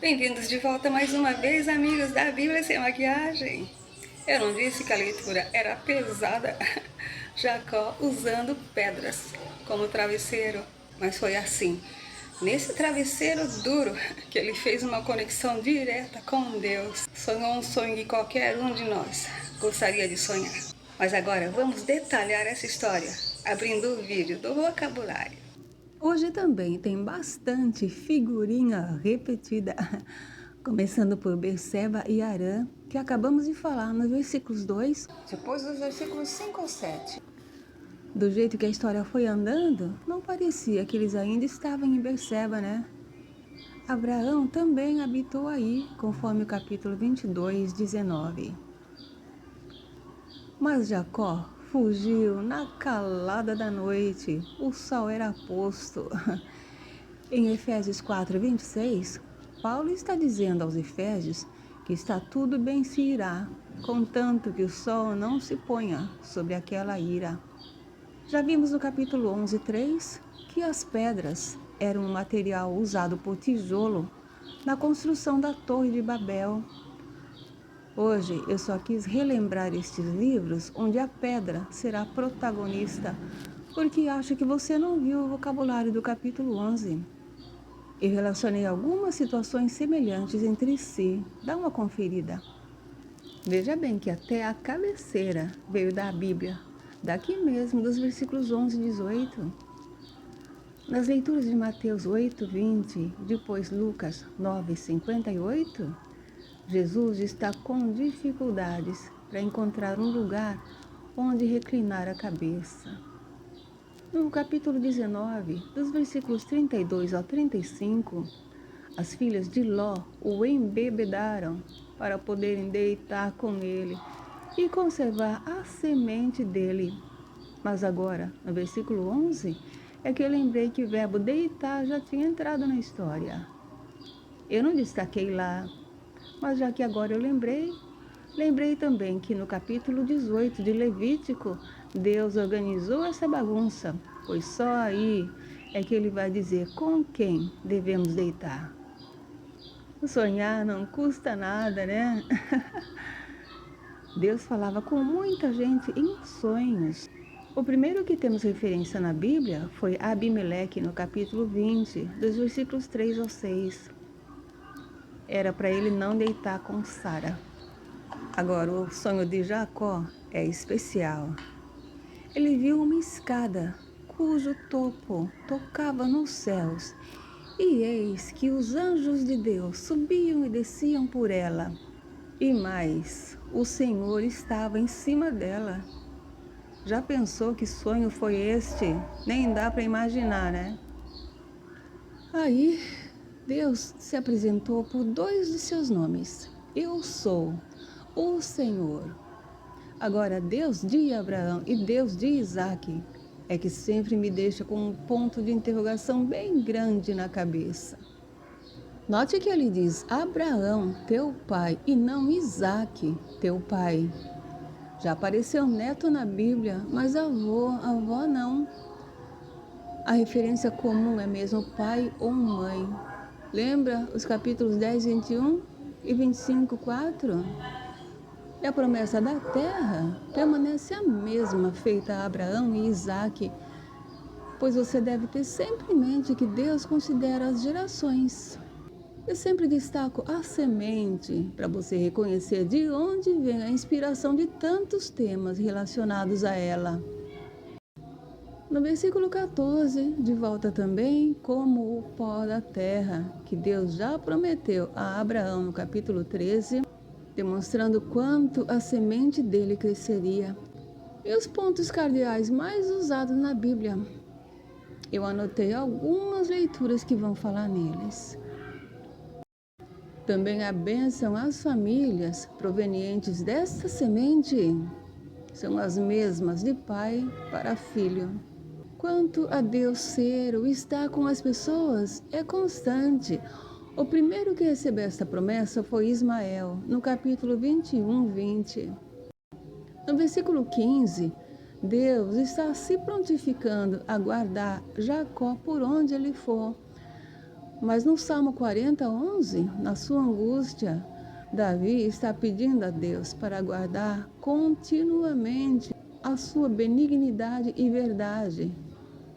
Bem-vindos de volta mais uma vez, amigos da Bíblia Sem Maquiagem. Eu não disse que a leitura era pesada? Jacó usando pedras como travesseiro, mas foi assim, nesse travesseiro duro, que ele fez uma conexão direta com Deus. Sonhou um sonho que qualquer um de nós gostaria de sonhar. Mas agora vamos detalhar essa história, abrindo o vídeo do vocabulário. Hoje também tem bastante figurinha repetida, começando por Berseba e Arã, que acabamos de falar nos versículos 2, depois dos versículos 5 ao 7. Do jeito que a história foi andando, não parecia que eles ainda estavam em Berseba, né? Abraão também habitou aí, conforme o capítulo 22, 19. Mas Jacó fugiu na calada da noite, o sol era posto. Em Efésios 4, 26, Paulo está dizendo aos Efésios que está tudo bem se irá, contanto que o sol não se ponha sobre aquela ira. Já vimos no capítulo 11, 3, que as pedras eram um material usado por tijolo na construção da Torre de Babel. Hoje eu só quis relembrar estes livros onde a pedra será protagonista, porque acho que você não viu o vocabulário do capítulo 11. E relacionei algumas situações semelhantes entre si. Dá uma conferida. Veja bem que até a cabeceira veio da Bíblia, daqui mesmo, dos versículos 11 e 18. Nas leituras de Mateus 8, 20, depois Lucas 9, 58, Jesus está com dificuldades para encontrar um lugar onde reclinar a cabeça. No capítulo 19, dos versículos 32 ao 35, as filhas de Ló o embebedaram para poderem deitar com ele e conservar a semente dele. Mas agora, no versículo 11, é que eu lembrei que o verbo deitar já tinha entrado na história. Eu não destaquei lá, mas já que agora eu lembrei também que no capítulo 18 de Levítico, Deus organizou essa bagunça, pois só aí é que ele vai dizer com quem devemos deitar. Sonhar não custa nada, né? Deus falava com muita gente em sonhos. O primeiro que temos referência na Bíblia foi Abimeleque, no capítulo 20, dos versículos 3 ao 6. Era para ele não deitar com Sara. Agora, o sonho de Jacó é especial. Ele viu uma escada cujo topo tocava nos céus, e eis que os anjos de Deus subiam e desciam por ela. E mais, o Senhor estava em cima dela. Já pensou que sonho foi este? Nem dá para imaginar, né? Aí, Deus se apresentou por dois de seus nomes. Eu sou o Senhor. Agora, Deus de Abraão e Deus de Isaque é que sempre me deixa com um ponto de interrogação bem grande na cabeça. Note que ele diz Abraão, teu pai, e não Isaque, teu pai. Já apareceu neto na Bíblia, mas avó não. A referência comum é mesmo pai ou mãe. Lembra os capítulos 10, 21 e 25, 4? E a promessa da terra permanece a mesma feita a Abraão e Isaque, pois você deve ter sempre em mente que Deus considera as gerações. Eu sempre destaco a semente para você reconhecer de onde vem a inspiração de tantos temas relacionados a ela. No versículo 14, de volta também, como o pó da terra, que Deus já prometeu a Abraão no capítulo 13, demonstrando quanto a semente dele cresceria. E os pontos cardeais mais usados na Bíblia. Eu anotei algumas leituras que vão falar neles. Também a bênção às famílias provenientes desta semente são as mesmas de pai para filho. Quanto a Deus ser ou estar com as pessoas, é constante. O primeiro que recebeu esta promessa foi Ismael, no capítulo 21, 20. No versículo 15, Deus está se prontificando a guardar Jacó por onde ele for. Mas no Salmo 40, 11, na sua angústia, Davi está pedindo a Deus para guardar continuamente a sua benignidade e verdade.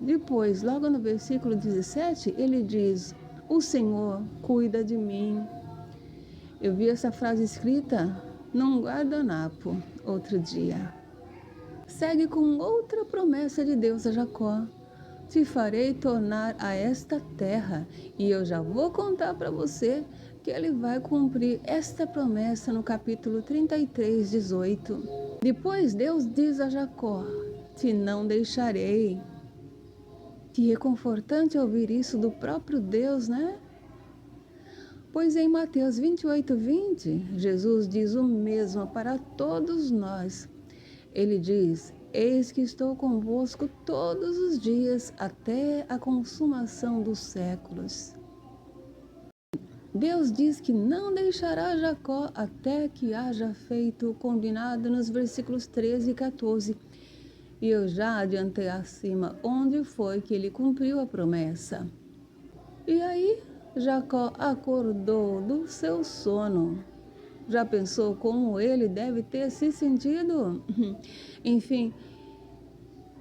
Depois, logo no versículo 17, ele diz: o Senhor cuida de mim. Eu vi essa frase escrita num guardanapo outro dia. Segue com outra promessa de Deus a Jacó: te farei tornar a esta terra. E eu já vou contar para você que ele vai cumprir esta promessa no capítulo 33, 18. Depois Deus diz a Jacó: te não deixarei. Que reconfortante ouvir isso do próprio Deus, né? Pois em Mateus 28, 20, Jesus diz o mesmo para todos nós. Ele diz: eis que estou convosco todos os dias até a consumação dos séculos. Deus diz que não deixará Jacó até que haja feito o combinado nos versículos 13 e 14. E eu já adiantei acima onde foi que ele cumpriu a promessa. E aí, Jacó acordou do seu sono. Já pensou como ele deve ter se sentido? Enfim,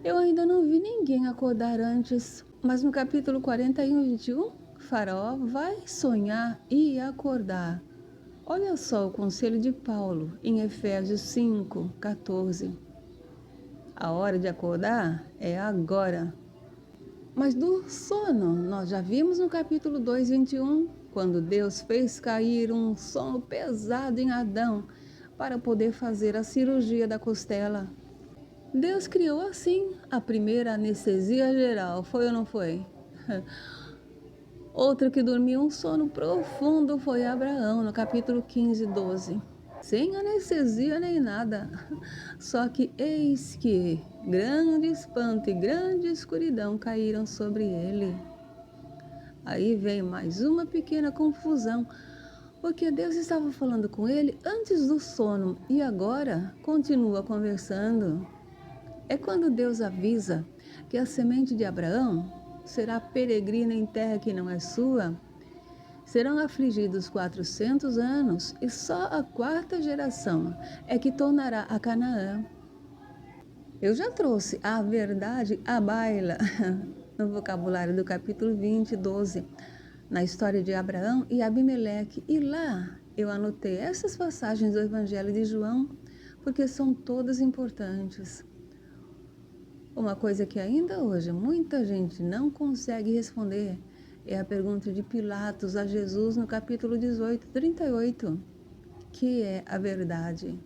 eu ainda não vi ninguém acordar antes, mas no capítulo 41, 21, Faraó vai sonhar e acordar. Olha só o conselho de Paulo em Efésios 5, 14. A hora de acordar é agora. Mas do sono, nós já vimos no capítulo 2, 21, quando Deus fez cair um sono pesado em Adão para poder fazer a cirurgia da costela. Deus criou assim a primeira anestesia geral, foi ou não foi? Outro que dormiu um sono profundo foi Abraão, no capítulo 15, 12. Sem anestesia nem nada. Só que eis que grande espanto e grande escuridão caíram sobre ele. Aí vem mais uma pequena confusão, porque Deus estava falando com ele antes do sono e agora continua conversando. É quando Deus avisa que a semente de Abraão será peregrina em terra que não é sua. Serão afligidos 400 anos e só a quarta geração é que tornará a Canaã. Eu já trouxe a verdade à baila no vocabulário do capítulo 20, 12, na história de Abraão e Abimeleque. E lá eu anotei essas passagens do Evangelho de João, porque são todas importantes. Uma coisa que ainda hoje muita gente não consegue responder é a pergunta de Pilatos a Jesus no capítulo 18, 38, que é a verdade.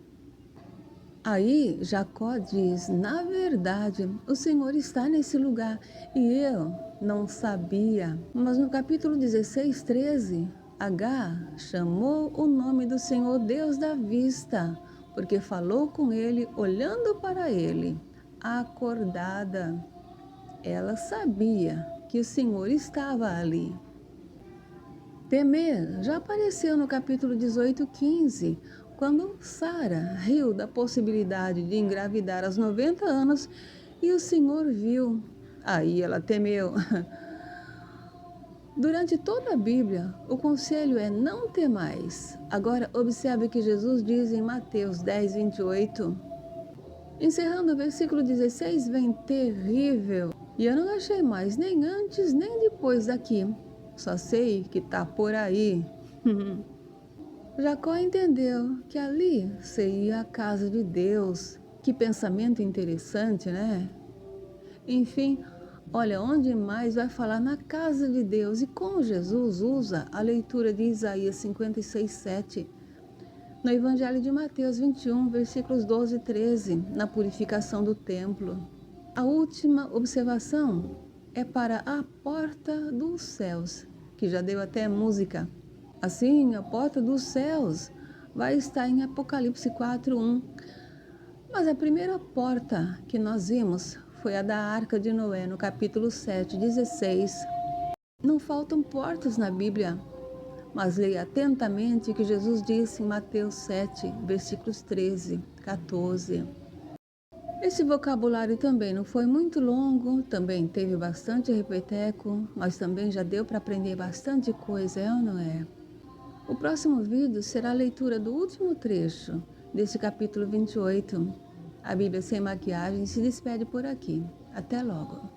Aí Jacó diz: na verdade, o Senhor está nesse lugar e eu não sabia. Mas no capítulo 16, 13, Agar chamou o nome do Senhor Deus da vista, porque falou com ele olhando para ele, acordada. Ela sabia que o Senhor estava ali. Temer já apareceu no capítulo 18, 15, quando Sara riu da possibilidade de engravidar aos 90 anos e o Senhor viu. Aí ela temeu. Durante toda a Bíblia, o conselho é não temais. Agora, observe o que Jesus diz em Mateus 10, 28. Encerrando o versículo 16, vem terrível. E eu não achei mais, nem antes, nem depois daqui. Só sei que tá por aí. Jacó entendeu que ali seria a casa de Deus. Que pensamento interessante, né? Enfim, olha, onde mais vai falar na casa de Deus? E como Jesus usa a leitura de Isaías 56, 7. No Evangelho de Mateus 21, versículos 12 e 13, na purificação do templo. A última observação é para a porta dos céus, que já deu até música. Assim, a porta dos céus vai estar em Apocalipse 4:1. Mas a primeira porta que nós vimos foi a da Arca de Noé, no capítulo 7, 16. Não faltam portas na Bíblia, mas leia atentamente o que Jesus disse em Mateus 7, versículos 13, 14. Esse vocabulário também não foi muito longo, também teve bastante repeteco, mas também já deu para aprender bastante coisa, é ou não é? O próximo vídeo será a leitura do último trecho deste capítulo 28. A Bíblia Sem Maquiagem se despede por aqui. Até logo!